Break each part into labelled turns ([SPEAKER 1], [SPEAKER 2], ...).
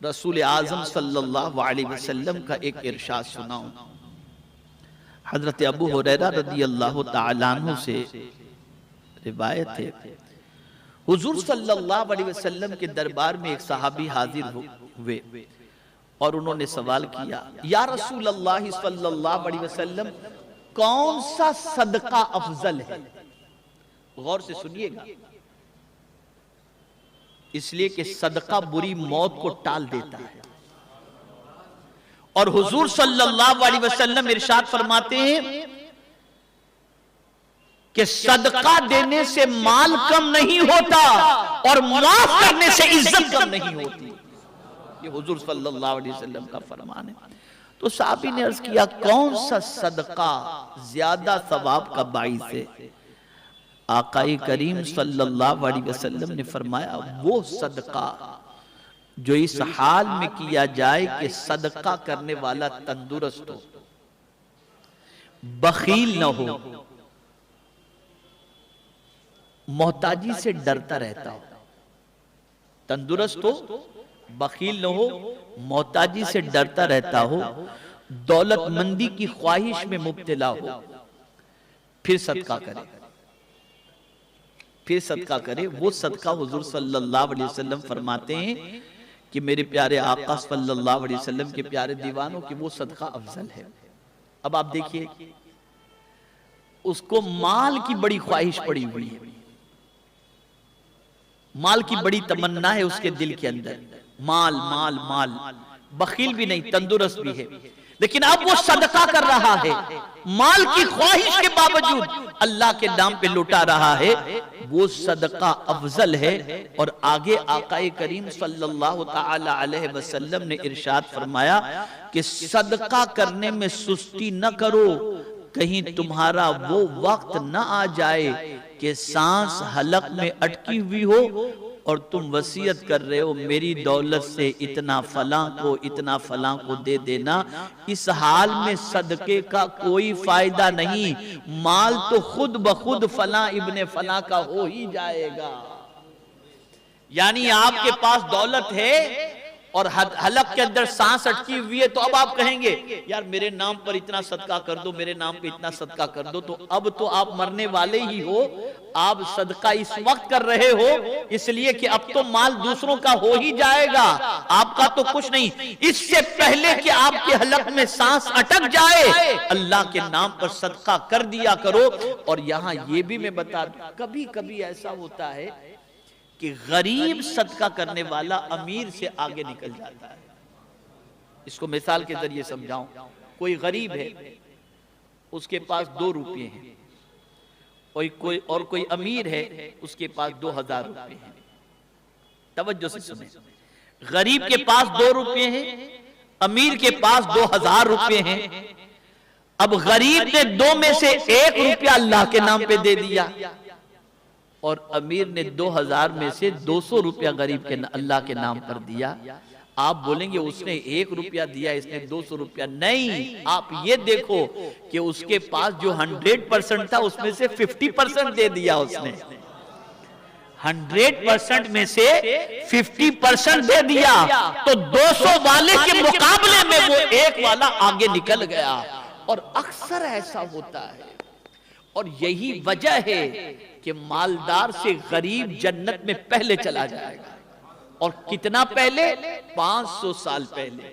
[SPEAKER 1] रसूल आज़म सल्लल्लाहु अलैहि वसल्लम का एक इरशाद सुनाऊं। हजरत अबू हुरैरा रदियल्लाहु ताला अन्हु से रिवायत है, हुजूर सल्लल्लाहु अलैहि वसल्लम के दरबार में एक सहाबी हाजिर हुए और उन्होंने सवाल किया, या रसूल अल्लाह सल्लल्लाहु अलैहि वसल्लम, कौन सा सदका अफजल है? गौर से सुनिएगा, इसलिए कि सदका बुरी मौत को टाल देता है। और हुजूर सल्लल्लाहु अलैहि वसल्लम इरशाद फरमाते हैं कि सदका देने से माल कम नहीं होता और माफ करने से इज्जत कम नहीं होती। ये हुजूर सल्लल्लाहु अलैहि वसल्लम का फरमान है। तो साहबी ने अर्ज किया, कौन सा सदका ज्यादा सवाब का बाइस है? आकाई करीम सल्लल्लाहु अलैहि वसल्लम ने फरमाया, वो सदका जो इस हाल में किया जाए कि सदका करने वाला तंदुरुस्त हो, बखील न हो, मोहताजी से डरता रहता हो। तंदुरुस्त हो, बखील न हो, मोहताजी से डरता रहता हो, दौलतमंदी की ख्वाहिश में मुब्तला हो, फिर सदका करे, फिर सदका करे। वो सदका हुजूर सल्लल्लाहु अलैहि वसल्लम फरमाते हैं कि मेरे प्यारे आका सल्लल्लाहु अलैहि वसल्लम के प्यारे दीवानों की वो सदका अफजल है। अब आप देखिए, उसको माल की बड़ी ख्वाहिश पड़ी हुई है, माल की बड़ी तमन्ना है उसके दिल के अंदर, माल माल माल, बखील भी नहीं, तंदुरुस्त भी है, लेकिन अब वो सदका कर रहा है, माल की ख्वाहिश के बावजूद अल्लाह के नाम पे लुटा रहा है, वो सदका अफजल है। और आगे आकाए करीम सल्लल्लाहु ताला अलैहि वसल्लम ने इरशाद फरमाया कि सदका करने में सुस्ती न करो, कहीं तुम्हारा वो वक्त न आ जाए कि सांस हलक में अटकी हुई हो और तुम वसीयत कर रहे हो, मेरी दौलत से इतना फलां को, इतना फलां को दे देना। इस हाल में सदके का कोई फायदा नहीं, माल तो खुद ब खुद फलां इब्ने फलां का हो ही जाएगा। यानी आपके पास दौलत है और हलक के अंदर सांस अटकी हुई है, तो अब आप कहेंगे यार मेरे नाम पर इतना सदका कर दो, मेरे नाम पे इतना सदका कर दो, तो अब तो आप मरने वाले ही हो। आप सदका इस वक्त कर रहे हो इसलिए कि अब तो माल दूसरों का हो ही जाएगा, आपका तो कुछ नहीं। इससे पहले कि आपके हलक में सांस अटक जाए, अल्लाह के नाम पर सदका कर दिया करो। और यहां ये भी मैं बता दूं, कभी कभी ऐसा होता है कि गरीब सदका करने वाला अमीर से आगे निकल जाता है। इसको मिसाल के जरिए समझाऊं, कोई गरीब है, उसके पास 2 रुपये हैं, और कोई अमीर है, उसके पास 2000 रुपये हैं। तवज्जो से सुने, गरीब के पास 2 रुपये हैं, अमीर के पास 2000 रुपये हैं। अब गरीब ने 2 में से 1 रुपया अल्लाह के नाम पे दे दिया और अमीर ने 2000 में से 200 रुपया गरीब के अल्लाह के नाम पर दिया। आप बोलेंगे उसने 1 रुपया दिया, इसने 200 रुपया। नहीं, आप ये देखो कि उसके पास जो 100% था उसमें से 50% दे दिया उसने। 100% में से 50% दे दिया, तो 200 वाले के मुकाबले में वो 1 वाला आगे निकल गया। और अक्सर ऐसा होता है, और यही वजह है कि मालदार से गरीब जन्नत में पहले चला जाएगा। और कितना पहले? 500 साल पहले,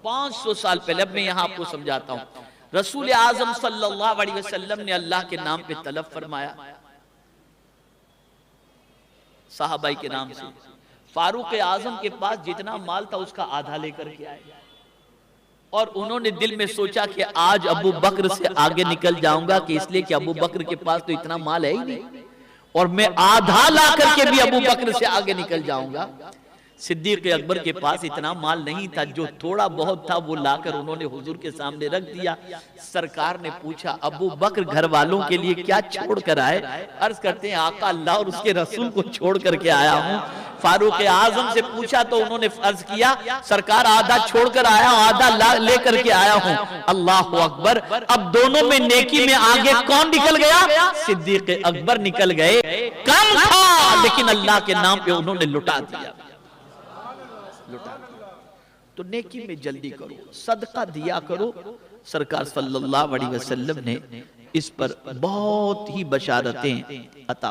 [SPEAKER 1] 500 साल पहले। अब मैं यहां आपको समझाता हूं। रसूल आजम सल्लल्लाहु अलैहि वसल्लम ने अल्लाह के नाम पे तलब फरमाया, साहबाई के नाम से। फारूक आजम के पास जितना माल था उसका आधा लेकर के आए, और उन्होंने दिल में सोचा कि आज अबू बकर से आगे निकल जाऊंगा, कि इसलिए कि अबू बकर के पास तो इतना माल है ही नहीं, और मैं आधा ला करके भी अबू बकर से आगे निकल जाऊंगा। सिद्दीक अकबर के पास इतना माल नहीं था, जो थोड़ा बहुत था वो लाकर उन्होंने हुजूर के सामने रख दिया। सरकार ने पूछा, अबू बकर घर वालों के लिए क्या छोड़ कर आए? अर्ज करते हैं, आका अल्लाह और उसके रसूल को छोड़ करके आया हूं। फारूक आजम से पूछा तो उन्होंने अर्ज किया, सरकार आधा छोड़कर आया हूं, आधा लेकर के आया हूं। अल्लाह अकबर। अब दोनों में नेकी में आगे कौन निकल गया? सिद्दीक अकबर निकल गए। कम था लेकिन अल्लाह के नाम पे उन्होंने लुटा दिया। लुटा दिया। तो नेकी में जल्दी करो, सदका दिया करो। सरकार सल्लल्लाहु अलैहि वसल्लम ने इस पर बहुत ही बशारतें अता